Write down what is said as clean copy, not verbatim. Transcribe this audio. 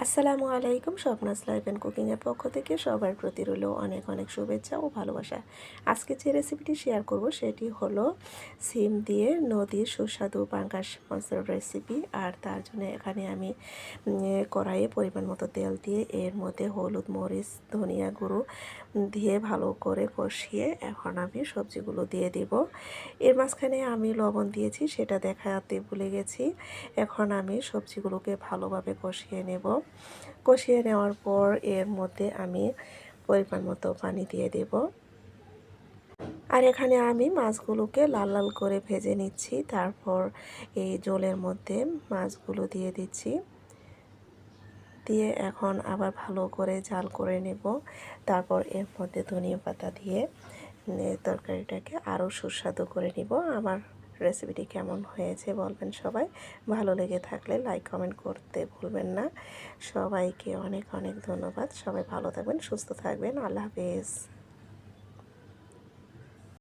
আসসালামু আলাইকুম। স্বপ্নাস life and কুকিংয়ের পক্ষ থেকে সবার প্রতি রইল অনেক অনেক শুভেচ্ছা ও ভালোবাসা। আজকে যে রেসিপিটি শেয়ার করব সেটি হলো সিম দিয়ে নদীর সুস্বাদু পাঙ্গাস মাছের রেসিপি। আর তার জন্য এখানে আমি কড়াইয়ে পরিমাণ মতো তেল দিয়ে এর মধ্যে হলুদ, মরিচ, ধনিয়া গুঁড়ো দিয়ে ভালো করে কষিয়ে এখন আমি সবজিগুলো দিয়ে দিব। এর মাঝখানে আমি লবণ দিয়েছি, সেটা দেখাতে ভুলে গেছি। এখন আমি সবজিগুলোকে ভালোভাবে কষিয়ে নেব। কষিয়ে নেওয়ার পর এর মধ্যে আমি পরিমাণ মতো পানি দিয়ে দেব। আর এখানে আমি মাছগুলোকে লাল লাল করে ভেজে নিচ্ছি। তারপর এই ঝোলের মধ্যে মাছগুলো দিয়ে দিচ্ছি, দিয়ে এখন আবার ভালো করে জাল করে নেব। তারপর এর মধ্যে ধনিয়া পাতা দিয়ে তরকারিটাকে আরও সুস্বাদু করে নিব। আমার রেসিপিটি কেমন হয়েছে বলবেন সবাই। ভালো লেগে থাকলে লাইক কমেন্ট করতে ভুলবেন না। সবাইকে অনেক অনেক ধন্যবাদ। সবাই ভালো থাকবেন, সুস্থ থাকবেন। আল্লাহ হাফেজ।